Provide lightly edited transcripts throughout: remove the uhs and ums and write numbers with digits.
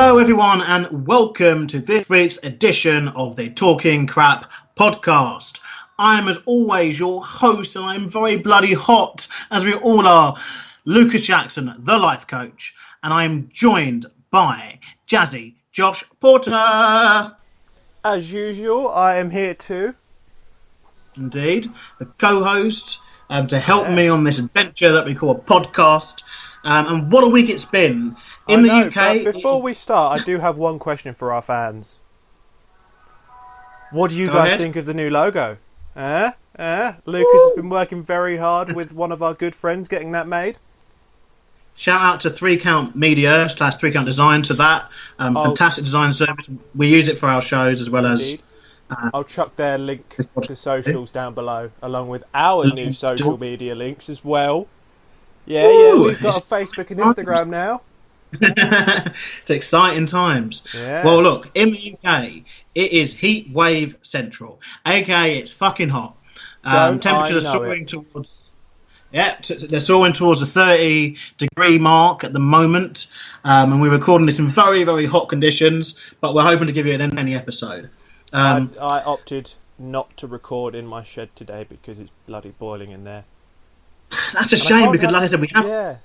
Hello everyone and welcome to this week's edition of the Talking Crap podcast. I am as always your host and I'm very bloody hot, as we all are, Lucas Jackson, the life coach, and I am joined by Jazzy Josh Porter. As usual, I am here too. Indeed, the co-host to help me on this adventure that we call a podcast. And what a week it's been. In the UK... But before we start, I do have one question for our fans. What do you guys think of the new logo? Lucas has been working very hard with one of our good friends getting that made. Shout out to 3 Count Media / 3 Count Design to that. Fantastic design service. We use it for our shows as well as... I'll chuck their link to socials down below, along with our new social media links as well. Yeah, we've got a Facebook and Instagram now. It's exciting times. Yeah. Well, look, in the UK, it is heat wave central, aka it's fucking hot. Temperatures are soaring towards. Yeah, they're soaring towards the 30-degree mark at the moment, and we're recording this in very, very hot conditions. But we're hoping to give you an any episode. I opted not to record in my shed today because it's bloody boiling in there. That's a shame because, like I said, we have. Yeah.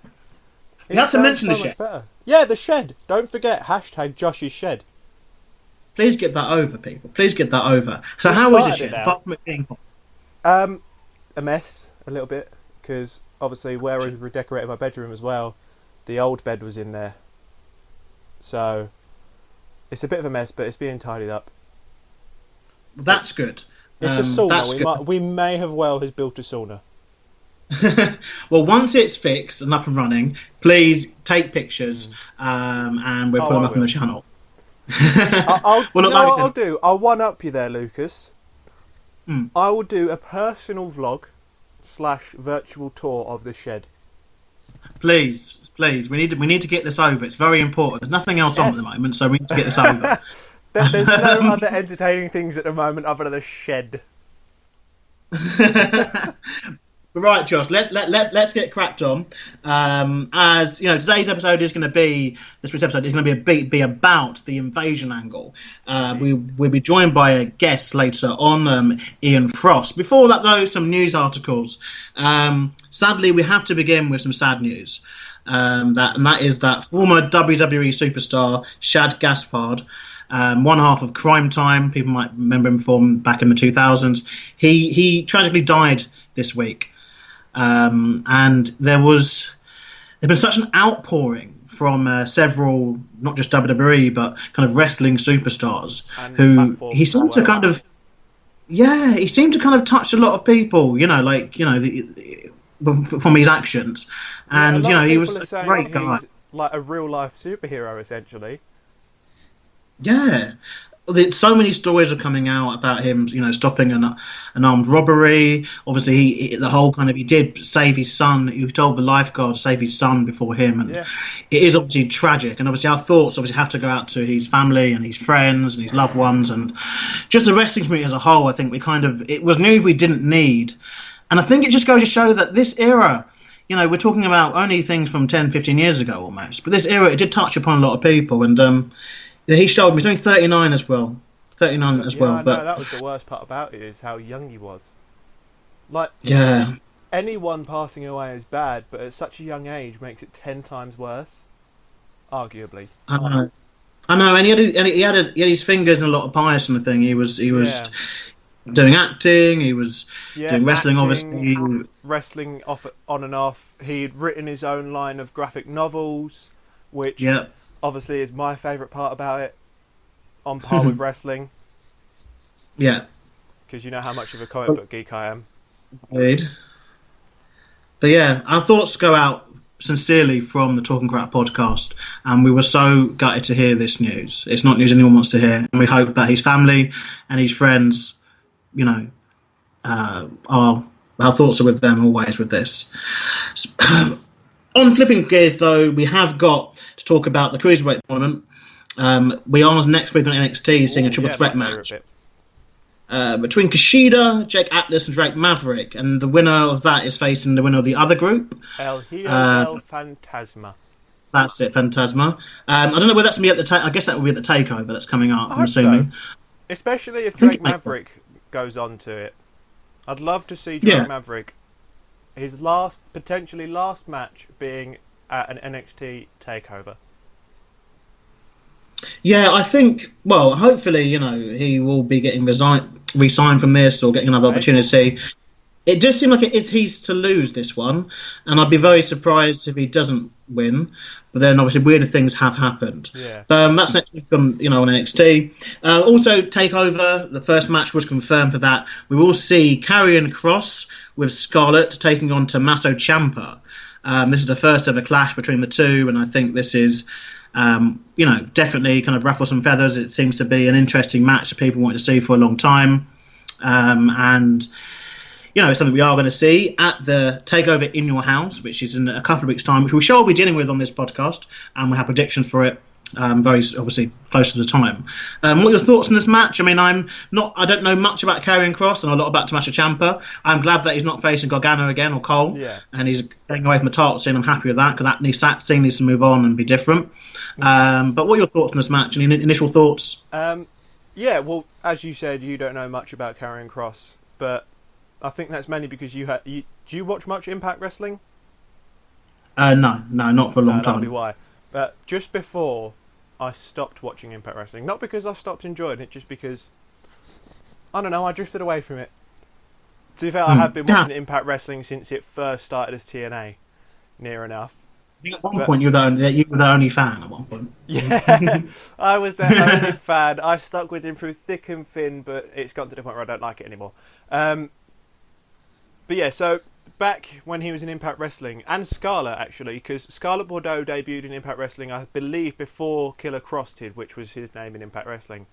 You have to mention the shed. Yeah, the shed. Don't forget, # Josh's shed. Please get that over, people. Please get that over. So how is the shed? Apart from it being hot? A mess, a little bit, because obviously where I redecorated my bedroom as well, the old bed was in there. So it's a bit of a mess, but it's being tidied up. That's good. It's a sauna. We may have has built a sauna. Well, once it's fixed and up and running, please take pictures, and we'll put them up on the channel. I'll one up you there, Lucas. I will do a personal vlog / virtual tour of the shed. Please, we need to get this over. It's very important. There's nothing else on at the moment, so we need to get this over. There's no other entertaining things at the moment other than the shed. Right, Josh. Let's get cracked on. As you know, today's episode is going to be be about the invasion angle. We'll be joined by a guest later on, Ian Frost. Before that, though, some news articles. Sadly, we have to begin with some sad news. That is that former WWE superstar Shad Gaspard, one half of Crime Time, people might remember him from back in the 2000s. He tragically died this week. And there's been such an outpouring from several, not just WWE, but kind of wrestling superstars who he seemed to kind of touch a lot of people, from his actions. And, he was a great guy. Like a real life superhero, essentially. Yeah. So many stories are coming out about him, stopping an armed robbery. Obviously, he did save his son. He told the lifeguard to save his son before him, and it is obviously tragic. And obviously, our thoughts have to go out to his family and his friends and his loved ones, and just the wrestling community as a whole. I think it was news we didn't need, and I think it just goes to show that this era. We're talking about only things from 10, 15 years ago almost, but this era it did touch upon a lot of people, and. He showed me. He's only 39 as well. But that was the worst part about it, is how young he was. Anyone passing away is bad, but at such a young age makes it 10 times worse. Arguably. I know, and he had his fingers in a lot of pies and the thing. He was doing acting. He was doing wrestling, obviously. Wrestling on and off. He'd written his own line of graphic novels, which. Yeah. Obviously, is my favourite part about it, on par with wrestling. Yeah. Because you know how much of a comic book geek I am. Indeed. But yeah, our thoughts go out sincerely from the Talking Crap podcast, and we were so gutted to hear this news. It's not news anyone wants to hear, and we hope that his family and his friends, our thoughts are with them always with this. On flipping gears, though, we have got to talk about the Cruiserweight tournament. We are next week on NXT seeing a triple threat match between Kushida, Jake Atlas, and Drake Maverick. And the winner of that is facing the winner of the other group. El Hijo del Fantasma. That's it, Phantasma. I don't know whether that's going to be at the. I guess that will be at the takeover that's coming up. I I'm hope assuming. so. Especially if I think Drake Maverick goes on to it. I'd love to see Drake Yeah. Maverick, his potentially last match being at an NXT takeover. Yeah, I think. Well, hopefully, he will be getting re-signed from this or getting another Maybe. opportunity. It just seemed like it is he's to lose this one, and I'd be very surprised if he doesn't win. But then, obviously, weirder things have happened. Yeah. That's next week on NXT. Also, Takeover. The first match was confirmed for that. We will see Karrion Kross with Scarlett taking on Tommaso Ciampa. This is the first ever clash between the two, and I think this is, definitely kind of ruffle some feathers. It seems to be an interesting match that people want to see for a long time, and. It's something we are going to see at the Takeover in Your House, which is in a couple of weeks' time, which we shall be dealing with on this podcast, and we have predictions for it very obviously close to the time. What are your thoughts on this match? I mean, I don't know much about Karrion Kross and a lot about Tommaso Ciampa. I'm glad that he's not facing Gargano again or Cole, and he's getting away from the title scene. I'm happy with that because that scene needs to move on and be different. But what are your thoughts on this match? Any initial thoughts? Yeah, well, as you said, you don't know much about Karrion Kross, but I think that's mainly because do you watch much Impact Wrestling? No, not for a long time. That'll be why. But just before I stopped watching Impact Wrestling, not because I stopped enjoying it, just because, I don't know, I drifted away from it. To be fair, I have been watching Impact Wrestling since it first started as TNA, near enough. At one point, you were the only fan at one point. Yeah, I was their only fan. I stuck with him through thick and thin, but it's gotten to the point where I don't like it anymore. But yeah, so back when he was in Impact Wrestling, and Scarlett actually, because Scarlett Bordeaux debuted in Impact Wrestling, I believe, before Killer Kross did, which was his name in Impact Wrestling.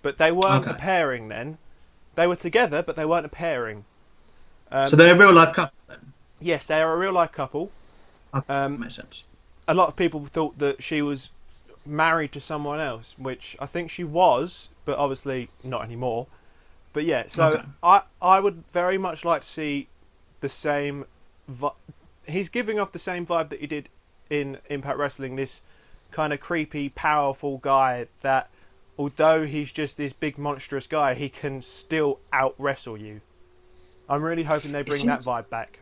But they weren't a pairing then. They were together, but they weren't a pairing. So they're a real life couple then? Yes, they are a real life couple. Makes sense. A lot of people thought that she was married to someone else, which I think she was, but obviously not anymore. But yeah, so I would very much like to see the same. He's giving off the same vibe that he did in Impact Wrestling. This kind of creepy, powerful guy that, although he's just this big, monstrous guy, he can still out wrestle you. I'm really hoping they bring that vibe back.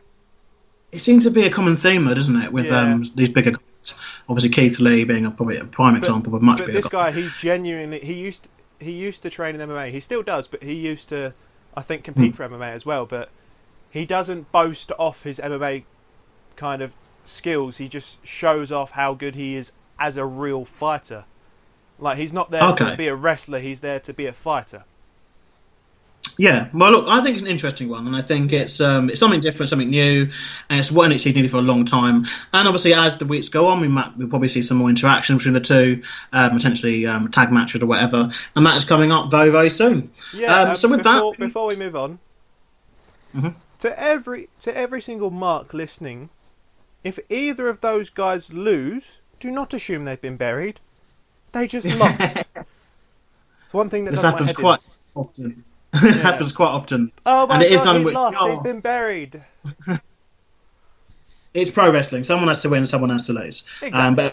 It seems to be a common theme, though, doesn't it? With these bigger guys. Obviously, Keith Lee being probably a prime example of a much bigger guy. But this guy, he's genuinely. He used to train in MMA. He still does, but he used to, I think, compete for MMA as well. But he doesn't boast off his MMA kind of skills. He just shows off how good he is as a real fighter. Like, he's not there to be a wrestler. He's there to be a fighter. Yeah, well, look, I think it's an interesting one, and I think it's something different, something new, and it's what NXT's needed for a long time. And obviously, as the weeks go on, we'll probably see some more interaction between the two, potentially tag matches or whatever, and that is coming up very, very soon. Yeah. So with before we move on, to every single mark listening, if either of those guys lose, do not assume they've been buried. They just lost. It's one thing that this does happens my head quite often. It happens quite often. Oh my and it God, is he's lost. He's been buried. It's pro wrestling. Someone has to win, someone has to lose. Exactly.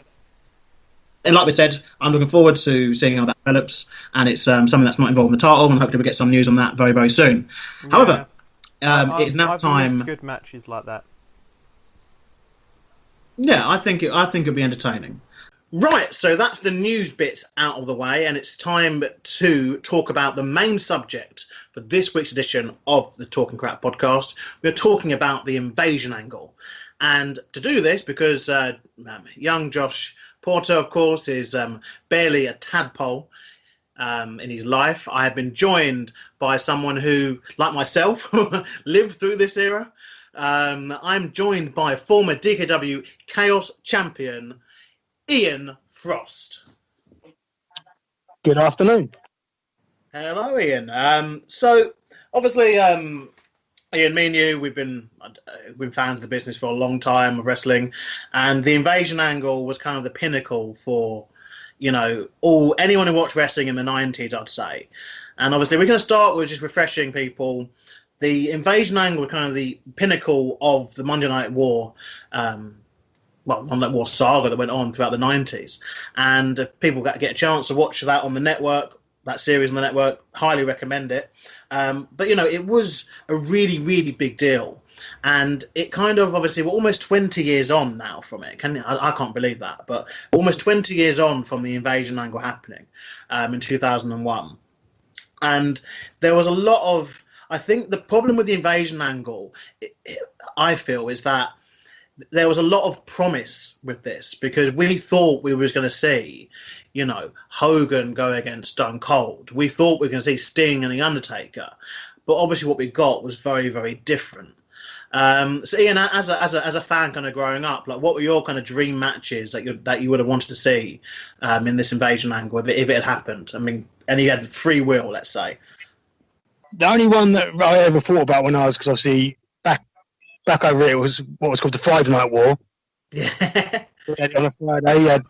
And like we said, I'm looking forward to seeing how that develops, and it's something that's not involved in the title, and hopefully we'll get some news on that very, very soon. Yeah. However, it's now time. Good matches like that. Yeah, I think it'll be entertaining. Right, so that's the news bits out of the way, and it's time to talk about the main subject for this week's edition of the Talking Crap podcast. We're talking about the invasion angle. And to do this, because young Josh Porter, of course, is barely a tadpole in his life, I have been joined by someone who, like myself, lived through this era. I'm joined by former DKW Chaos Champion, Ian Frost. Good afternoon. Hello, Ian. So, obviously, Ian, me and you, we've been fans of the business for a long time of wrestling, and the invasion angle was kind of the pinnacle for, anyone who watched wrestling in the 90s, I'd say. And obviously, we're going to start with just refreshing people. The invasion angle was kind of the pinnacle of the Monday Night War on that war saga that went on throughout the 90s. And if people get a chance to watch that on the network, that series on the network, highly recommend it. But, it was a really, really big deal. And it kind of, obviously, we're almost 20 years on now from it. I can't believe that. But almost 20 years on from the invasion angle happening in 2001. And there was a lot of, I think the problem with the invasion angle, I feel, is that there was a lot of promise with this, because we thought we was going to see, Hogan go against Stone Cold. We thought we were going to see Sting and The Undertaker. But obviously what we got was very, very different. So Ian, as a fan kind of growing up, like, what were your kind of dream matches that you would have wanted to see in this invasion angle if it had happened? I mean, and you had free will, let's say. The only one that I ever thought about when I was, because obviously back over here, was what was called the Friday Night War. Yeah. On a Friday, you had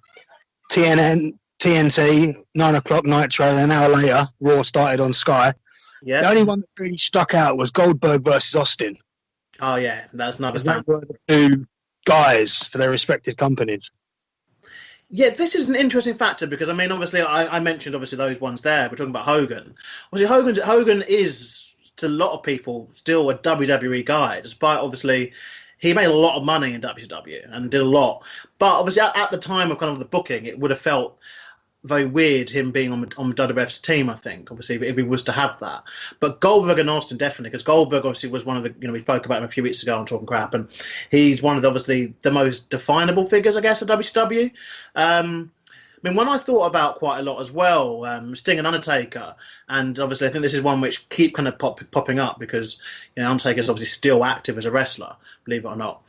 TNT, 9 o'clock Nitro, and an hour later, Raw started on Sky. Yeah. The only one that really stuck out was Goldberg versus Austin. Oh, yeah, that's another those were the two guys for their respective companies. Yeah, this is an interesting factor, because, I mean, obviously, I mentioned, obviously, those ones there. We're talking about Hogan. Obviously, Hogan is, to a lot of people, still a WWE guy, despite, obviously, he made a lot of money in WCW and did a lot. But, obviously, at the time of kind of the booking, it would have felt very weird him being on WWF's team, I think, obviously, if he was to have that. But Goldberg and Austin, definitely, because Goldberg obviously was one of the, we spoke about him a few weeks ago on Talking Crap, and he's one of the, obviously, the most definable figures, I guess, of WCW. I mean, one I thought about quite a lot as well, Sting and Undertaker, and obviously I think this is one which keep kind of popping up, because Undertaker is obviously still active as a wrestler, believe it or not.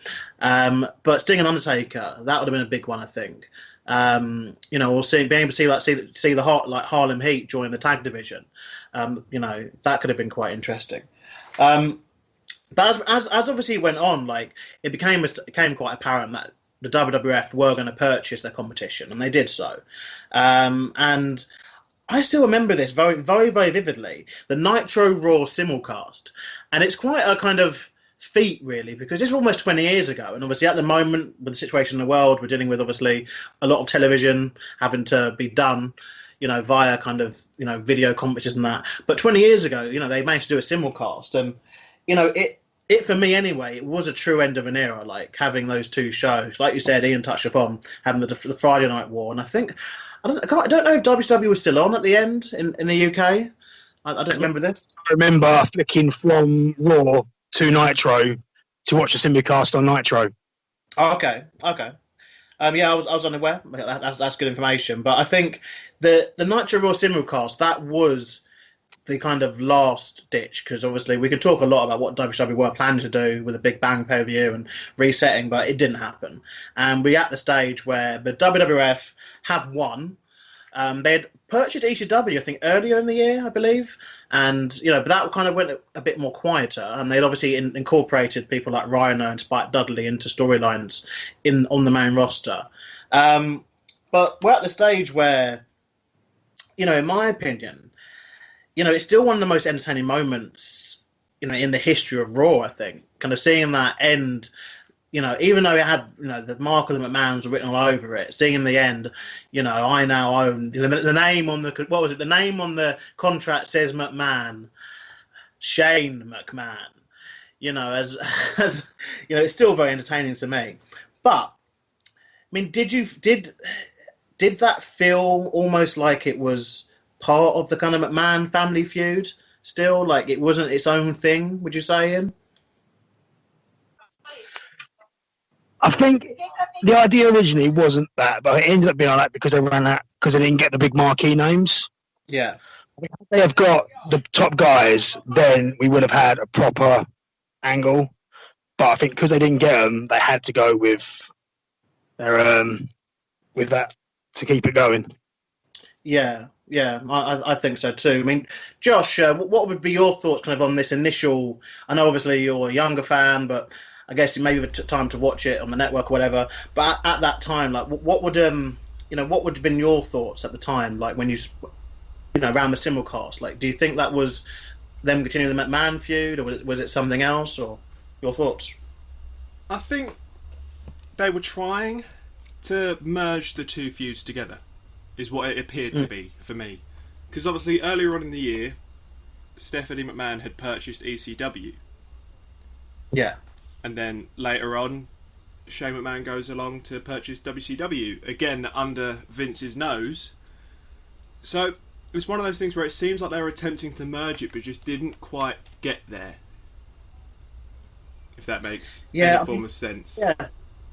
But Sting and Undertaker, that would have been a big one, I think. Or being able to see the Harlem Heat join the tag division, that could have been quite interesting. But as obviously it went on, like, it became quite apparent that the WWF were going to purchase their competition, and they did so. And I still remember this very, very, very vividly, the Nitro Raw simulcast, and it's quite a kind of feat, really, because it's almost 20 years ago, and obviously at the moment, with the situation in the world, we're dealing with, obviously, a lot of television having to be done via kind of video conferences and that. But 20 years ago, they managed to do a simulcast, and it for me anyway, it was a true end of an era, like having those two shows, like you said, Ian touched upon, having the Friday Night War. And I think I don't know if WCW was still on at the end in the UK. I don't remember this. I remember flicking from Raw to Nitro to watch the simulcast on Nitro. Oh, okay. Yeah, I was unaware. That's good information. But I think the Nitro Raw simulcast, that was the kind of last ditch, because obviously we can talk a lot about what WCW were planning to do with a Big Bang pay-per-view and resetting, but it didn't happen. And we're at the stage where the WWF have won. They had purchased ECW, I think, earlier in the year, I believe. And, but that kind of went a bit more quieter. And they'd obviously incorporated people like Rhino and Spike Dudley into storylines on the main roster. But we're at the stage where, in my opinion, it's still one of the most entertaining moments, in the history of Raw, I think. Kind of seeing that end, even though it had, the mark of the McMahons written all over it, seeing in the end, I now own the name on the, what was it? The name on the contract says McMahon, Shane McMahon, as it's still very entertaining to me. But, I mean, did that feel almost like it was part of the kind of McMahon family feud still? Like, it wasn't its own thing, would you say, Ian? I think the idea originally wasn't that, but it ended up being like that because they didn't get the big marquee names. Yeah. If they have got the top guys, then we would have had a proper angle. But I think because they didn't get them, they had to go with their with that to keep it going. Yeah, I think so too. I mean, Josh, what would be your thoughts kind of on this initial? I know obviously you're a younger fan, but I guess maybe the time to watch it on the network or whatever. But at that time, like, what would what would have been your thoughts at the time, like when you around the simulcast? Like, do you think that was them continuing the McMahon feud, or was it something else? Or your thoughts? I think they were trying to merge the two feuds together, is what it appeared to be for me. Because obviously earlier on in the year, Stephanie McMahon had purchased ECW. Yeah. And then later on, Shane McMahon goes along to purchase WCW, again under Vince's nose. So it's one of those things where it seems like they were attempting to merge it, but just didn't quite get there. If that makes any form of sense. Yeah.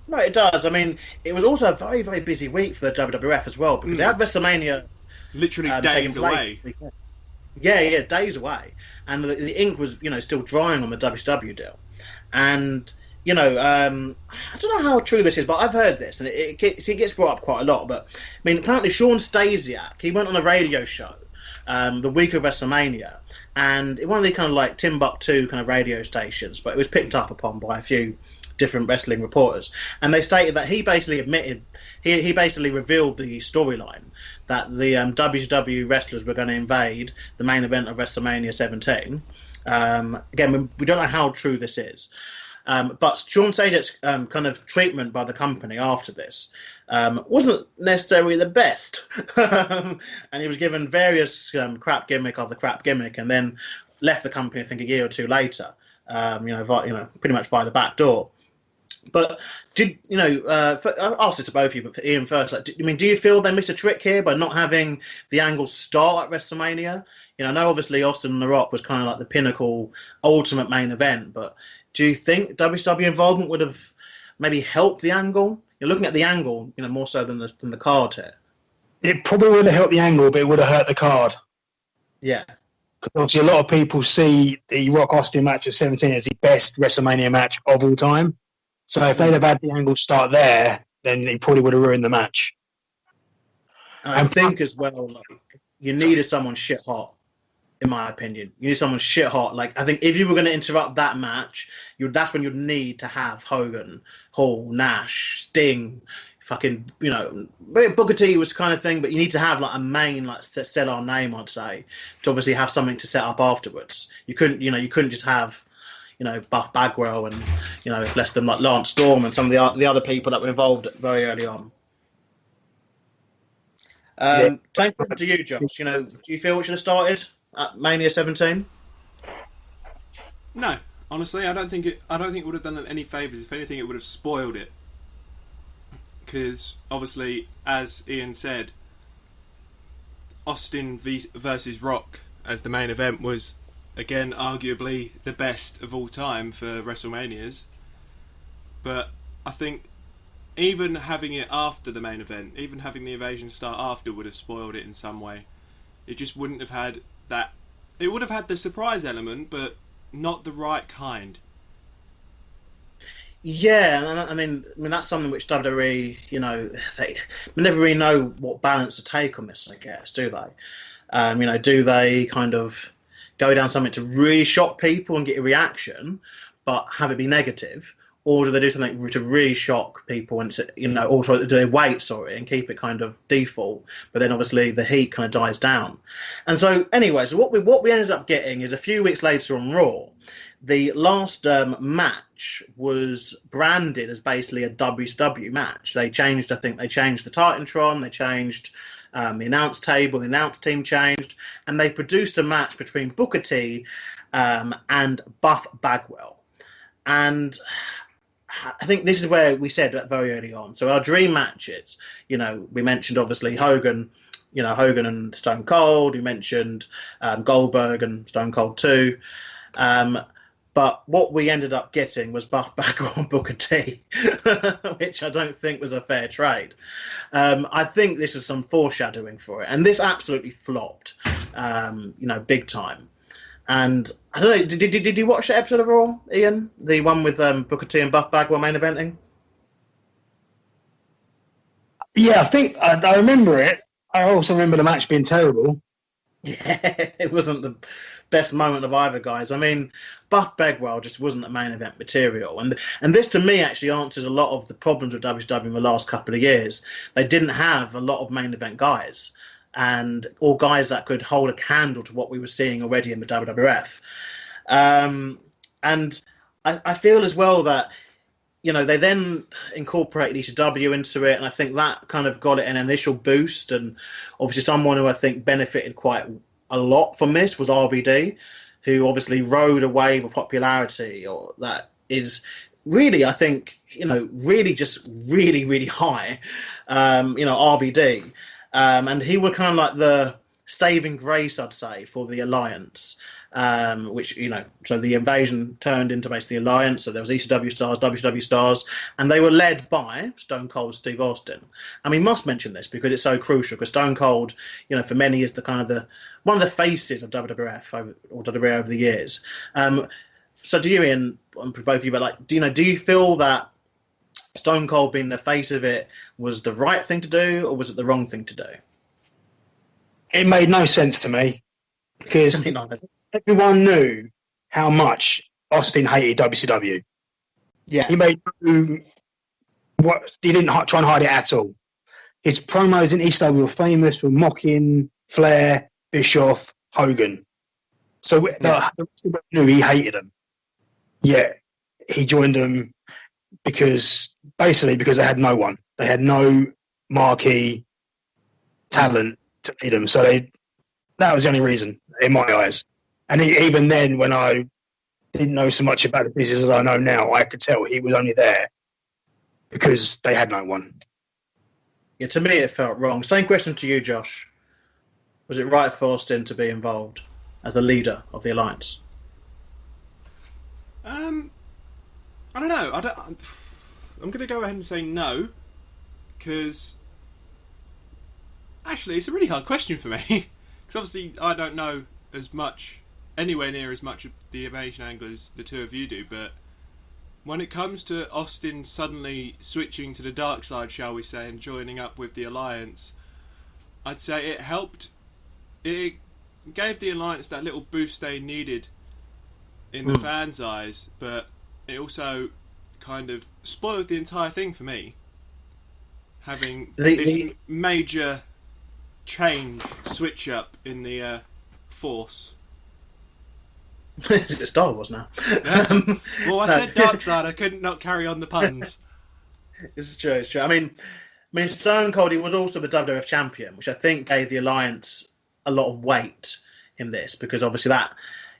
No, it does. I mean, it was also a very, very busy week for the WWF as well, because they had WrestleMania literally days away. Yeah, days away, and the ink was, still drying on the WCW deal, and I don't know how true this is, but I've heard this, and it gets brought up quite a lot. But I mean, apparently Sean Stasiak, he went on a radio show the week of WrestleMania, and one of the kind of like Timbuktu kind of radio stations, but it was picked up upon by a few different wrestling reporters, and they stated that he basically admitted, he basically revealed the storyline that the WCW wrestlers were going to invade the main event of WrestleMania 17. Again, we don't know how true this is, but Sean Stasiak's kind of treatment by the company after this wasn't necessarily the best, and he was given various crap gimmick after crap gimmick, and then left the company, I think, a year or two later, pretty much via the back door. But I asked it to both of you, but for Ian first, do you feel they missed a trick here by not having the angle start at WrestleMania? I know obviously Austin and The Rock was kind of like the pinnacle, ultimate main event, but do you think WCW involvement would have maybe helped the angle? You're looking at the angle, more so than the card here. It probably would have helped the angle, but it would have hurt the card. Yeah. Because obviously a lot of people see the Rock Austin match at 17 as the best WrestleMania match of all time. So if they'd have had the angle start there, then it probably would have ruined the match. I think as well, you needed someone shit hot, in my opinion. You need someone shit hot. Like, I think if you were going to interrupt that match, that's when you'd need to have Hogan, Hall, Nash, Sting, fucking, Booker T was kind of thing, but you need to have like a main, like, set our name, I'd say, to obviously have something to set up afterwards. You couldn't just have, Buff Bagwell and, less than like Lance Storm and some of the other people that were involved very early on. Same thing to you, Josh. Do you feel it should have started at Mania 17? No, honestly, I don't think it would have done them any favours. If anything, it would have spoiled it. Because obviously, as Ian said, Austin versus Rock as the main event was, again, arguably the best of all time for WrestleManias. But I think even having it after the main event, even having the invasion start after, would have spoiled it in some way. It just wouldn't have had that. It would have had the surprise element, but not the right kind. Yeah, I mean that's something which WWE, they never really know what balance to take on this, I guess, do they? Do they kind of go down something to really shock people and get a reaction, but have it be negative, or do they do something to really shock people and also do they wait, and keep it kind of default, but then obviously the heat kind of dies down. And so anyway, so what we ended up getting is a few weeks later on Raw, the last match was branded as basically a WCW match. They changed the Titantron, they changed the announce table, the announce team changed, and they produced a match between Booker T and Buff Bagwell. And I think this is where we said that very early on. So our dream matches, we mentioned obviously Hogan and Stone Cold. We mentioned Goldberg and Stone Cold 2. But what we ended up getting was Buff Bagwell and Booker T, which I don't think was a fair trade. I think this is some foreshadowing for it. And this absolutely flopped, big time. And I don't know, did you watch the episode of Raw, Ian? The one with Booker T and Buff Bagwell main eventing? Yeah, I think I remember it. I also remember the match being terrible. Yeah, it wasn't the best moment of either, guys. I mean, Buff Bagwell just wasn't the main event material. And this, to me, actually answers a lot of the problems with WCW in the last couple of years. They didn't have a lot of main event guys, or guys that could hold a candle to what we were seeing already in the WWF. And I feel as well that they then incorporated ECW into it, and I think that kind of got it an initial boost. And obviously, someone who I think benefited quite a lot from this was RVD, who obviously rode a wave of popularity, or that is really, I think, really just really, really high. RVD, and he was kind of like the saving grace, I'd say, for the Alliance. Which, so the Invasion turned into basically the Alliance. So there was ECW stars, WCW stars, and they were led by Stone Cold Steve Austin. And we must mention this because it's so crucial, because Stone Cold, for many is one of the faces of WWF or WWE over the years. So to you, Ian, and for both of you, but do you feel that Stone Cold being the face of it was the right thing to do, or was it the wrong thing to do? It made no sense to me, because everyone knew how much Austin hated WCW. Yeah, he didn't try and hide it at all. His promos in ECW were famous for mocking Flair, Bischoff, Hogan. So the rest of the world knew he hated them. Yeah, he joined them because they had no one. They had no marquee talent to lead them. So that was the only reason, in my eyes. And even then, when I didn't know so much about the business as I know now, I could tell he was only there because they had no one. Yeah, to me it felt wrong. Same question to you, Josh. Was it right for Austin to be involved as the leader of the Alliance? I don't know. I'm going to go ahead and say no, because actually it's a really hard question for me. Because obviously I don't know anywhere near as much of the Invasion angle as the two of you do, but when it comes to Austin suddenly switching to the dark side, shall we say, and joining up with the Alliance, I'd say it helped. It gave the Alliance that little boost they needed in the fans' eyes, but it also kind of spoiled the entire thing for me, having this major switch up in the force. It's Star Wars now. Well, I said dark side. I couldn't not carry on the puns. It's true. I mean, Stone Cold, he was also the WWF champion, which I think gave the Alliance a lot of weight in this, because obviously that,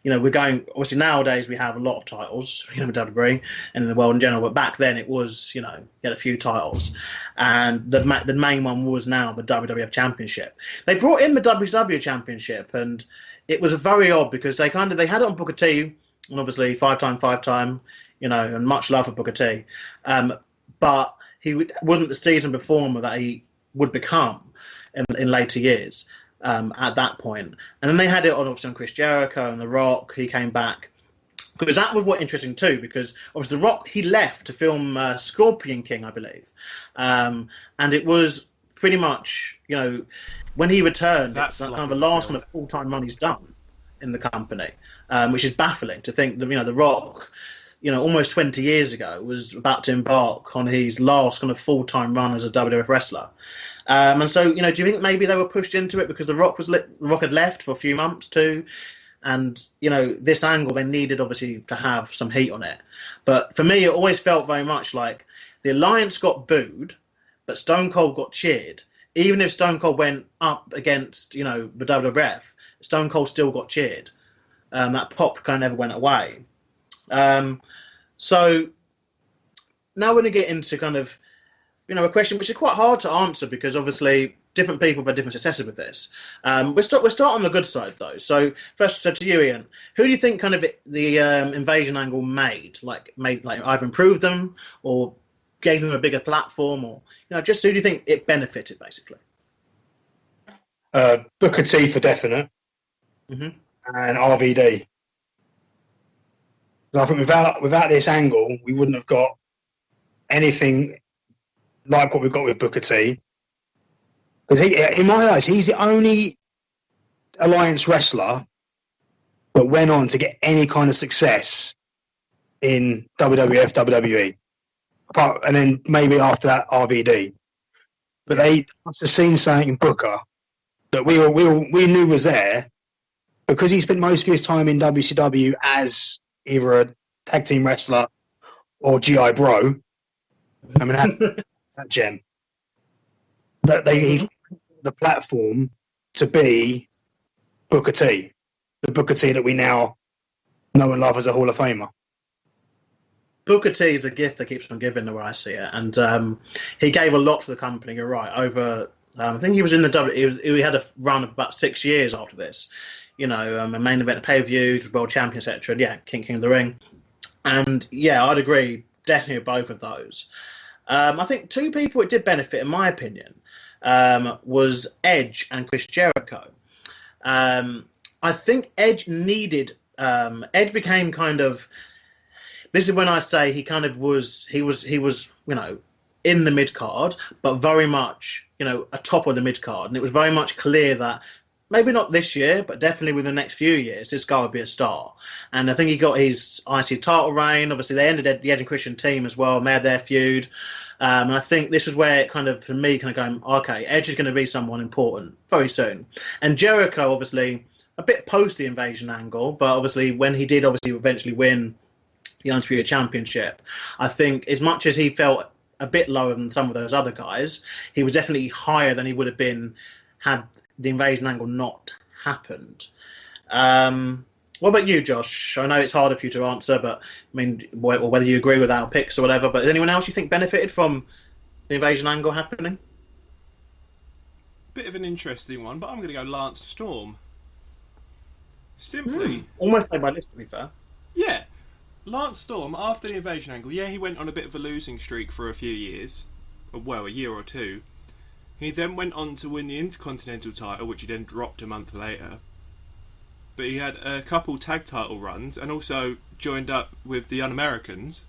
obviously nowadays we have a lot of titles, in WWE and in the world in general, but back then it was, you had a few titles, and the main one was now the WWF Championship. They brought in the WCW Championship, and it was very odd because they had it on Booker T, and obviously five time, and much love for Booker T, but he wasn't the seasoned performer that he would become in later years. At that point, and then they had it obviously on Chris Jericho and The Rock. He came back because that was what interesting too, because obviously The Rock, he left to film Scorpion King, I believe, and it was pretty much when he returned, it's kind of the last kind of full-time run he's done in the company, which is baffling to think that The Rock, almost 20 years ago, was about to embark on his last kind of full-time run as a WWF wrestler. And so, do you think maybe they were pushed into it because The Rock had left for a few months too? And, this angle, they needed obviously to have some heat on it. But for me, it always felt very much like the Alliance got booed, but Stone Cold got cheered. Even if Stone Cold went up against, the WWF, Stone Cold still got cheered. That pop kind of never went away. So now we're going to get into kind of, a question which is quite hard to answer, because obviously different people have had different successes with this. We'll start on the good side though. So first, to you, Ian, who do you think kind of the Invasion angle made either improved them or gave them a bigger platform, or just who do you think it benefited basically? Booker T for definite, and RVD. I think without this angle, we wouldn't have got anything like what we've got with Booker T. Because in my eyes, he's the only Alliance wrestler that went on to get any kind of success in WWF, WWE. And then maybe after that, RVD. But they must have seen something in Booker that we knew was there, because he spent most of his time in WCW as either a tag team wrestler or GI Bro. I mean, that gem. That they the platform to be Booker T, the Booker T that we now know and love as a Hall of Famer. Booker T is a gift that keeps on giving, the way I see it, and he gave a lot to the company. You're right. Over, I think he was in the W. He had a run of about 6 years after this. You know, a main event, pay-per-views, world champion, etc. And yeah, King of the Ring. And yeah, I'd agree definitely with both of those. I think two people it did benefit, in my opinion, was Edge and Chris Jericho. I think Edge needed. Edge became kind of. This is when I say he kind of was. He was. You know, in the mid card, but very much, you know, atop of the mid card, and it was very much clear that. Maybe not this year, but definitely within the next few years, this guy would be a star. And I think he got his IC title reign. Obviously, they ended the Edge and Christian team as well, and they had their feud. And I think this is where it kind of, for me, kind of going, okay, Edge is going to be someone important very soon. And Jericho, obviously, a bit post the invasion angle, but obviously when he did obviously eventually win the Undisputed Championship, I think as much as he felt a bit lower than some of those other guys, he was definitely higher than he would have been had the invasion angle not happened. What about you, Josh? I know it's harder for you to answer, but I mean, whether you agree with our picks or whatever, but is anyone else you think benefited from the invasion angle happening? Bit of an interesting one, but I'm going to go Lance Storm. Simply. Almost made my list, to be fair. Yeah. Lance Storm, after the invasion angle, yeah, he went on a bit of a losing streak for a few years. Well, a year or two. He then went on to win the Intercontinental title, which he then dropped a month later. But he had a couple tag title runs and also joined up with the Un-Americans.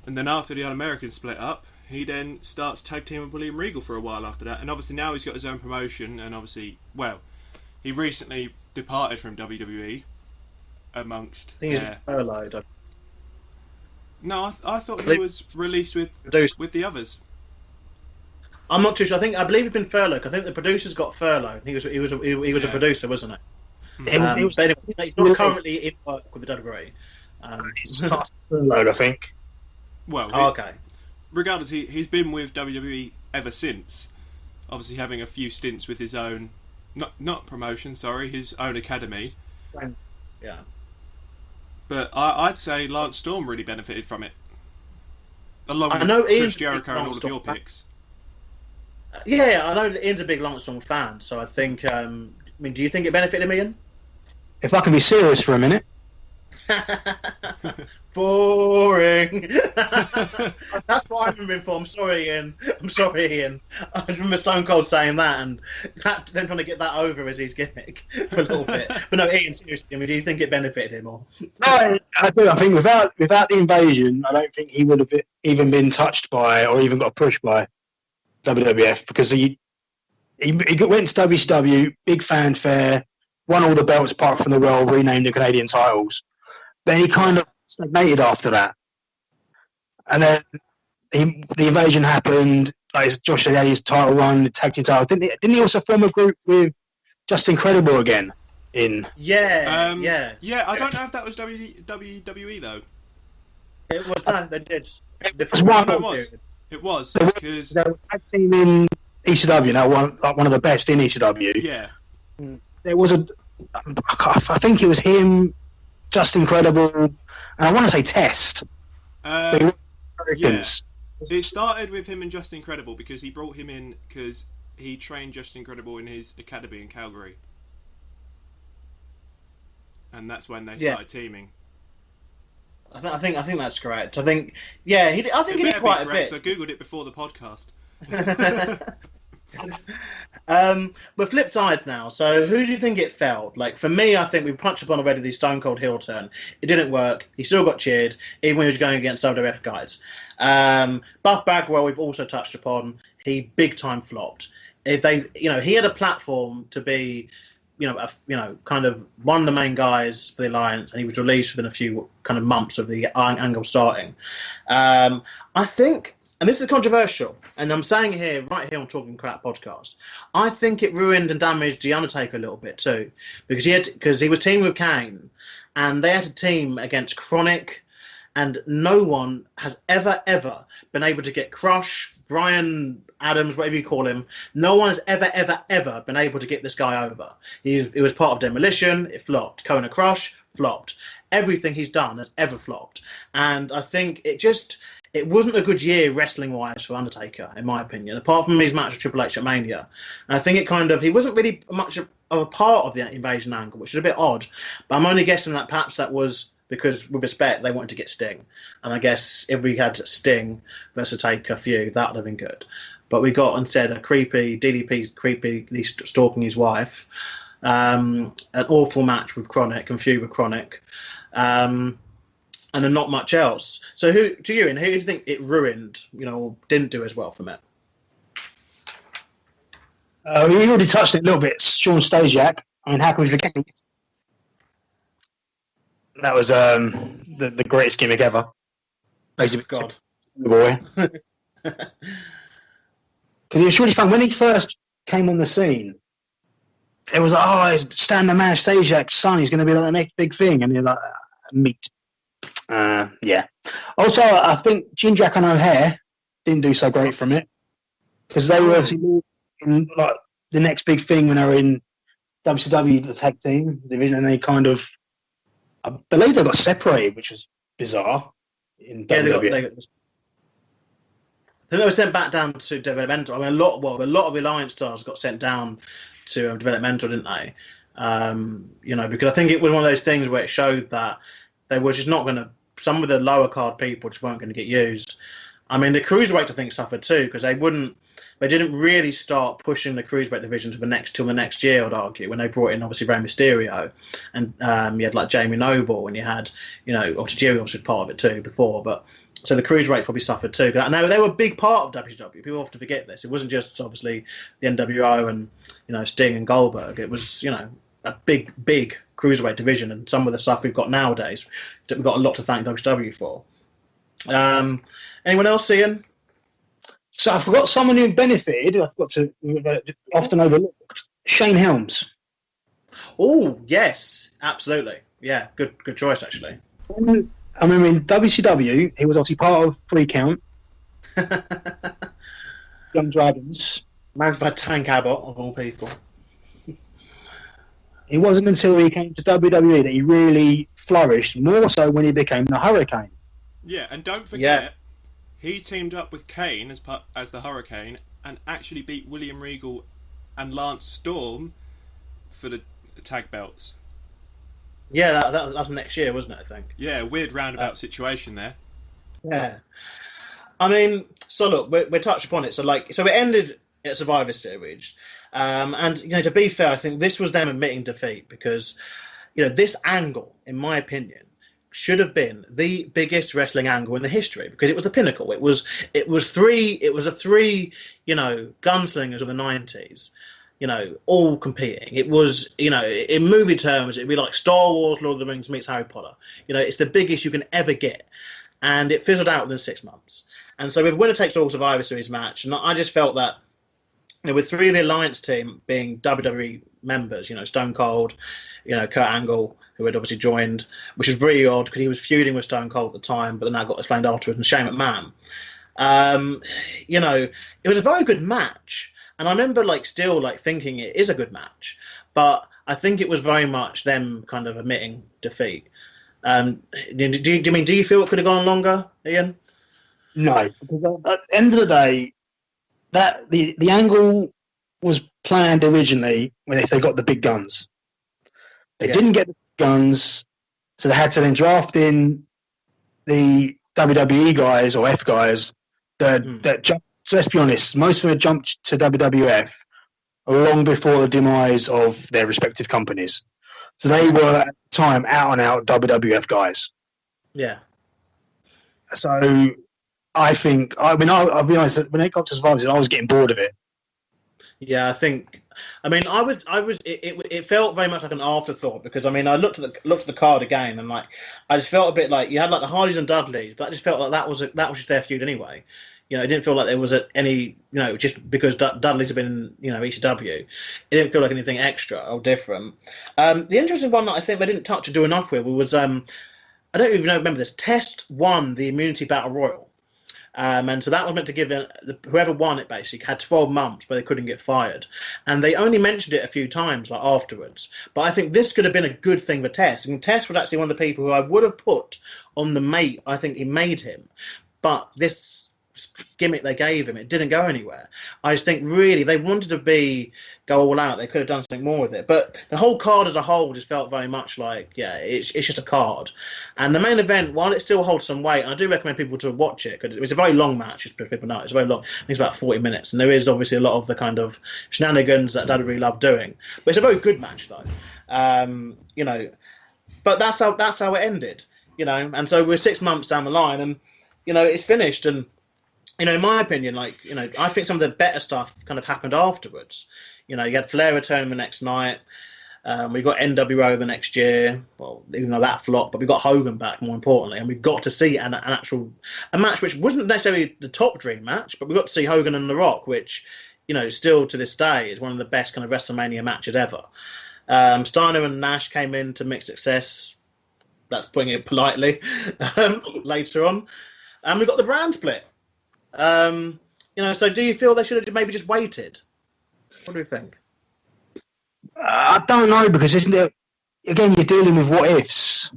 And then after the Un-Americans split up, he then starts tag teaming with William Regal for a while after that. And obviously now he's got his own promotion, and obviously, well, he recently departed from WWE amongst... I think he's furloughed. No, I thought he was released with the others. I'm not too sure. I believe he's been furloughed. I think the producers got furloughed. He was a producer, wasn't he? He's not currently in work with the WWE. He's past furloughed, I think. Well, okay. Regardless, he's been with WWE ever since. Obviously, having a few stints with his own, not promotion, sorry, his own academy. Yeah. But I'd say Lance Storm really benefited from it, along with Chris Jericho and all of your picks. Yeah, I know Ian's a big Lance Storm fan, so I think. I mean, do you think it benefited him, Ian? If I can be serious for a minute. Boring. That's what I remember him for. I'm sorry, Ian. I remember Stone Cold saying that, and then trying to get that over as his gimmick for a little bit. But no, Ian, seriously, I mean, do you think it benefited him? Or? No, I do. I think without the invasion, I don't think he would have even been touched by or even got pushed by WWF, because he went to WCW, big fanfare, won all the belts apart from the world, renamed the Canadian titles. Then he kind of stagnated after that. And then the invasion happened. Like Josh had his title run, the tag team title. Didn't he also form a group with Just Incredible again? Yeah. I don't know if that was WWE though. It was. No, they did. It was because they were tag team in ECW. Now, one of the best in ECW. Yeah. There was I think it was him, Just Incredible, and I want to say Test. Yeah. It started with him and Just Incredible because he brought him in because he trained Just Incredible in his academy in Calgary, and that's when they started teaming. I think that's correct. I think he did quite a bit. So I googled it before the podcast. But flip sides now. So who do you think it failed? Like for me, I think we've touched upon already the Stone Cold heel turn. It didn't work. He still got cheered, even when he was going against WWF guys. Buff Bagwell, we've also touched upon. He big time flopped. He had a platform to be, kind of one of the main guys for the Alliance, and he was released within a few kind of months of the angle starting. I think. And this is controversial, and I'm saying here, right here on Talking Crap podcast, I think it ruined and damaged The Undertaker a little bit too, because he was teaming with Kane, and they had to team against Chronic and no one has ever been able to get Crush, Brian Adams, whatever you call him. No one has ever been able to get this guy over. It was part of Demolition. It flopped. Kona Crush flopped. Everything he's done has ever flopped, and I think it wasn't a good year wrestling-wise for Undertaker, in my opinion, apart from his match with Triple H at Mania. And I think he wasn't really much of a part of the invasion angle, which is a bit odd. But I'm only guessing that perhaps that was because, with respect, they wanted to get Sting. And I guess if we had Sting versus Taker feud, that would have been good. But we got, instead, a DDP creepy stalking his wife, an awful match with Chronic and feud with Chronic. And then not much else. So, who do you think it ruined? Or didn't do as well from it? We already touched it a little bit. Sean Stasiak. I mean, how can we forget? That was the greatest gimmick ever. Basically, God, boy. Because it was really fun when he first came on the scene. It was Stan the Man Stasiak's son. He's going to be like the next big thing, and you're like, meat. Yeah. Also, I think Jindrak and O'Hare didn't do so great from it because they were obviously in, like, the next big thing when they were in WCW, the tag team division, and they kind of, I believe they got separated, which was bizarre. In WWE. I think they were sent back down to developmental. I mean, a lot of Alliance stars got sent down to developmental, didn't they? Because I think it was one of those things where it showed that they were just not going to. Some of the lower card people just weren't going to get used. I mean, the cruiserweight, I think, suffered too because they didn't really start pushing the cruiserweight division till the next year, I'd argue, when they brought in obviously Rey Mysterio, and you had like Jamie Noble, and you had obviously Jerry was part of it too before, but so the cruiserweight probably suffered too. I know they were a big part of WCW. People often forget this. It wasn't just obviously the NWO and Sting and Goldberg. It was a big cruiserweight division, and some of the stuff we've got nowadays, we've got a lot to thank WCW for. Anyone else, Ian? So I forgot someone who benefited. I've got to often overlooked. Shane Helms. Oh yes, absolutely. Yeah, good choice actually. I mean, in WCW, he was obviously part of Free Count, Young Dragons, managed by Tank Abbott of all people. It wasn't until he came to WWE that he really flourished, more so when he became the Hurricane. Yeah, and don't forget, he teamed up with Kane as the Hurricane and actually beat William Regal and Lance Storm for the tag belts. Yeah, that was next year, wasn't it, I think? Yeah, weird roundabout situation there. Yeah. I mean, so look, we touched upon it. So it ended at Survivor Series. And to be fair, I think this was them admitting defeat because, this angle, in my opinion, should have been the biggest wrestling angle in the history because it was the pinnacle. It was three gunslingers of the 90s, all competing. It was, in movie terms, it'd be like Star Wars, Lord of the Rings meets Harry Potter. It's the biggest you can ever get. And it fizzled out within 6 months. And so with winner takes all Survivor Series match, and I just felt that, with three of the Alliance team being WWE members, Stone Cold, Kurt Angle, who had obviously joined, which was really odd because he was feuding with Stone Cold at the time, but then that got explained afterwards, and Shane McMahon. It was a very good match. And I remember still thinking it is a good match, but I think it was very much them kind of admitting defeat. Do you feel it could have gone longer, Ian? No, because at the end of the day, that the angle was planned originally if they got the big guns. They didn't get the guns, so they had to then draft in the WWE guys or F guys that jumped. So let's be honest, most of them jumped to WWF long before the demise of their respective companies. So they were at the time out and out WWF guys. Yeah. So I'll be honest, when it got to Survivor, I was getting bored of it. Yeah, I was. It felt very much like an afterthought because I looked at the card again and I just felt a bit like you had the Hardys and Dudleys, but I just felt like that was just their feud anyway. It didn't feel like there was any, just because Dudleys have been in, ECW, it didn't feel like anything extra or different. The interesting one that I think they didn't touch or do enough with was I don't even remember this. Test won the Immunity Battle Royal. And so that was meant to give whoever won it basically had 12 months where they couldn't get fired. And they only mentioned it a few times like afterwards. But I think this could have been a good thing for Test. And Test was actually one of the people who I would have put on the mate. I think he made him. But this gimmick they gave him, it didn't go anywhere. I just think really they wanted to go all out. They could have done something more with it. But the whole card as a whole just felt very much like, it's just a card. And the main event, while it still holds some weight, I do recommend people to watch it because it's a very long match, as people know. It's very long. I think it's about 40 minutes. And there is obviously a lot of the kind of shenanigans that WWE love doing. But it's a very good match though. But that's how it ended. And so we're 6 months down the line and it's finished. And in my opinion, I think some of the better stuff kind of happened afterwards. You had Flair returning the next night. We got NWO the next year. Well, even though that flopped, but we got Hogan back, more importantly. And we got to see a match which wasn't necessarily the top dream match, but we got to see Hogan and The Rock, which, still to this day is one of the best kind of WrestleMania matches ever. Steiner and Nash came in to mixed success. That's putting it politely. Later on. And we got the brand split. So do you feel they should have maybe just waited? What do you think? I don't know, because isn't there, again, you're dealing with what ifs.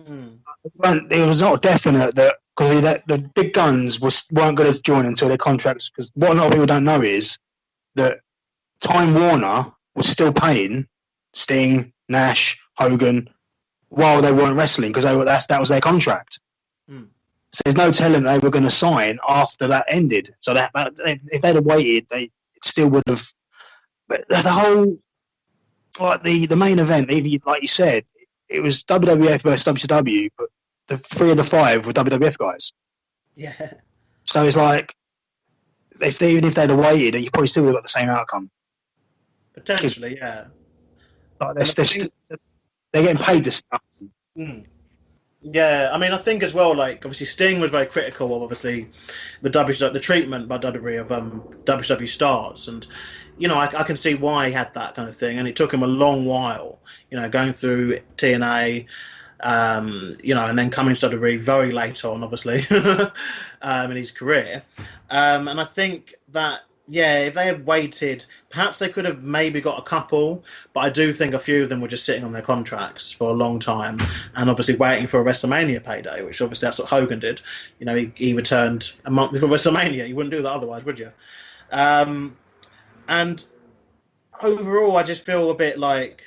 It was not definite that, because the big guns weren't going to join until their contracts, because what a lot of people don't know is that Time Warner was still paying Sting, Nash, Hogan while they weren't wrestling, because that was their contract. So there's no telling they were going to sign after that ended. So that if they'd have waited, it still would have. But the whole, like the main event, even like you said, it was WWF versus WCW, but the 3 of the 5 were WWF guys. Yeah. So it's like, even if they'd have waited, you probably still would have got the same outcome. Potentially, yeah. Like they're getting paid to stuff. Yeah, I mean, I think as well, obviously Sting was very critical of, obviously, the treatment by WWE of WCW stars. And, I can see why he had that kind of thing. And it took him a long while, going through TNA, and then coming to WWE very late on, obviously, in his career. And I think that, if they had waited, perhaps they could have maybe got a couple, but I do think a few of them were just sitting on their contracts for a long time and obviously waiting for a WrestleMania payday, which obviously that's what Hogan did. He returned a month before WrestleMania. You wouldn't do that otherwise, would you? And overall, I just feel a bit like...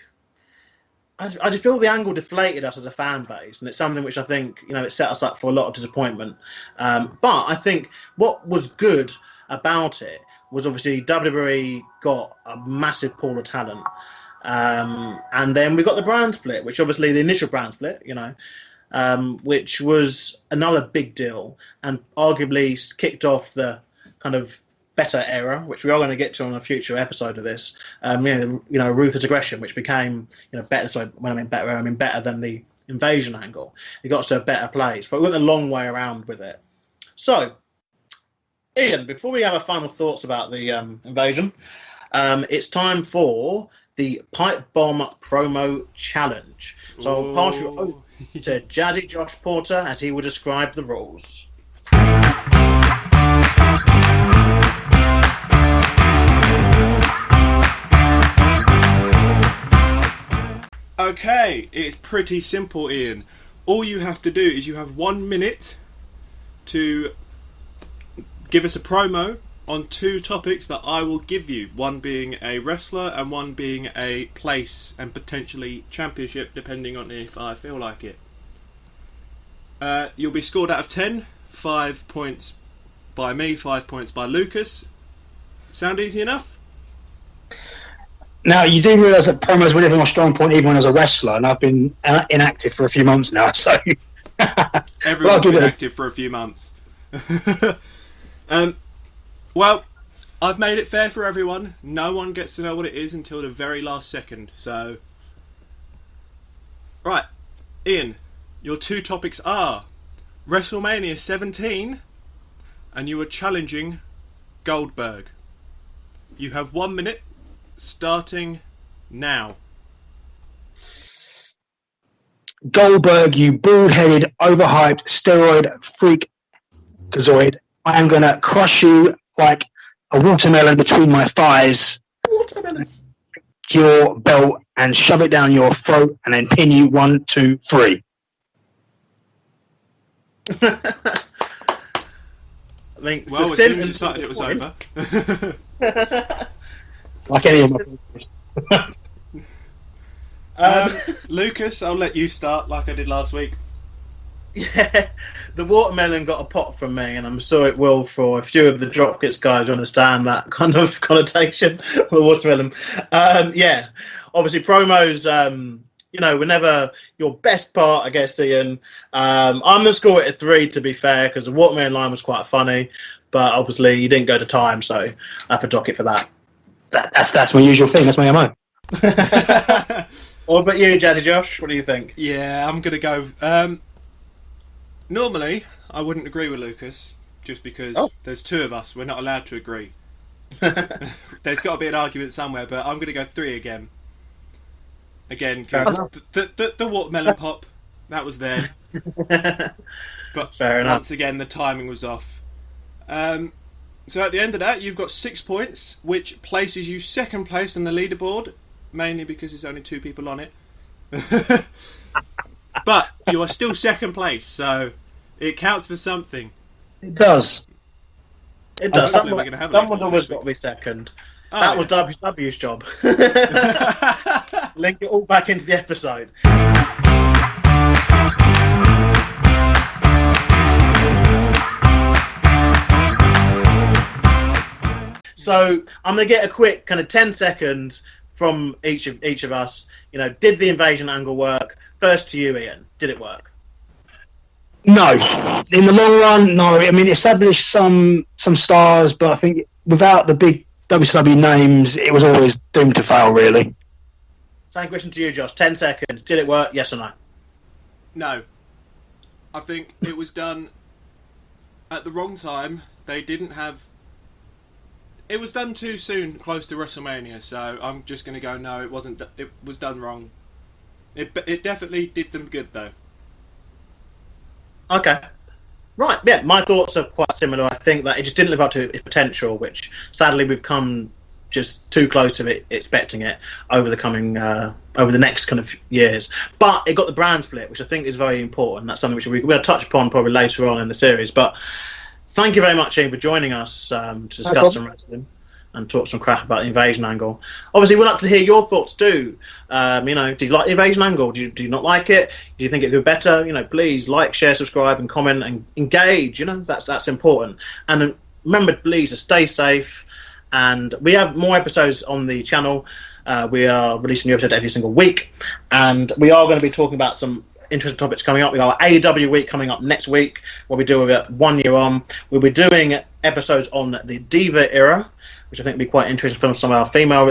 I just feel the angle deflated us as a fan base, and it's something which I think, it set us up for a lot of disappointment. But I think what was good about it was obviously WWE got a massive pool of talent. And then we got the brand split, which obviously the initial brand split, which was another big deal and arguably kicked off the kind of better era, which we are going to get to on a future episode of this. Ruthless Aggression, which became, better. So when I mean better, I mean better than the invasion angle. It got to a better place, but we went a long way around with it. So, Ian, before we have our final thoughts about the invasion, it's time for the Pipe Bomb Promo Challenge. So I'll pass you over to Jazzy Josh Porter as he will describe the rules. Okay, it's pretty simple, Ian. All you have to do is you have 1 minute to give us a promo on 2 topics that I will give you. One being a wrestler and one being a place and potentially championship, depending on if I feel like it. You'll be scored out of 10. 5 points by me, 5 points by Lucas. Sound easy enough? Now, you do realise that promos were never my strong point, even when I was a wrestler, and I've been inactive for a few months now, so... Everyone's been active for a few months. Well, I've made it fair for everyone. No one gets to know what it is until the very last second, so... Right, Ian, your 2 topics are WrestleMania 17, and you are challenging Goldberg. You have 1 minute, starting now. Goldberg, you bald-headed, overhyped, steroid freakazoid. I am going to crush you like a watermelon between my thighs, Watermelon. your belt, and shove it down your throat, and then pin you 1, 2, 3. I think Well, as soon as you started, it was over. Like any of my Lucas, I'll let you start like I did last week. Yeah, the watermelon got a pop from me, and I'm sure it will for a few of the Dropkits guys who understand that kind of connotation of the watermelon. Yeah, obviously promos, were never your best part, I guess, Ian. I'm going to score it a 3, to be fair, because the watermelon line was quite funny, but obviously you didn't go to time, so I have to dock it for that. That's my usual thing. That's my MO. What about you, Jazzy Josh? What do you think? Yeah, I'm going to go... normally, I wouldn't agree with Lucas, just because there's 2 of us. We're not allowed to agree. There's got to be an argument somewhere, but I'm going to go 3 again. Again, the watermelon pop, that was there. But Fair enough. Once again, the timing was off. So at the end of that, you've got 6 points, which places you second place on the leaderboard, mainly because there's only 2 people on it. But you are still second place, so it counts for something. It does. It does. Someone's always got to be second. That was WW's job. Link it all back into the episode. So I'm going to get a quick kind of 10 seconds from each of us. Did the invasion angle work? First to you, Ian. Did it work? No. In the long run, no. I mean, it established some stars, but I think without the big WCW names, it was always doomed to fail, really. Same question to you, Josh. 10 seconds. Did it work? Yes or no? No. I think it was done at the wrong time. They didn't have... It was done too soon, close to WrestleMania, so I'm just going to go, no, it wasn't. It was done wrong. It definitely did them good, though. Okay. Right, yeah, my thoughts are quite similar. I think that it just didn't live up to its potential, which sadly we've come just too close to it, expecting it over the next kind of years. But it got the brand split, which I think is very important. That's something which we'll touch upon probably later on in the series. But thank you very much, Ian, for joining us to discuss some wrestling and talk some crap about the invasion angle. Obviously, we'd like to hear your thoughts too. Do you like the invasion angle? Do you not like it? Do you think it could be better? Please like, share, subscribe, and comment and engage. That's important. And remember, please, to stay safe. And we have more episodes on the channel. We are releasing new episodes every single week, and we are going to be talking about some interesting topics coming up. We got our AEW week coming up next week, where we do it 1 year on. We'll be doing episodes on the Diva era, which I think will be quite interesting for some of our female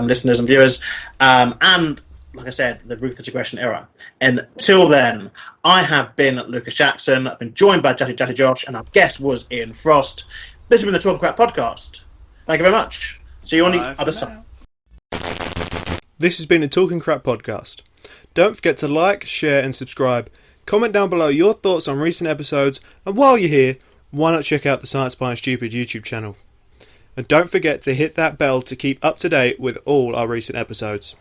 listeners and viewers. And, like I said, the Ruthless Aggression era. Until then, I have been Lucas Jackson. I've been joined by Jazzy Josh, and our guest was Ian Frost. This has been the Talking Crap podcast. Thank you very much. See you on the other side. This has been a Talking Crap podcast. Don't forget to like, share and subscribe. Comment down below your thoughts on recent episodes, and while you're here, why not check out the Science Behind Stupid YouTube channel. And don't forget to hit that bell to keep up to date with all our recent episodes.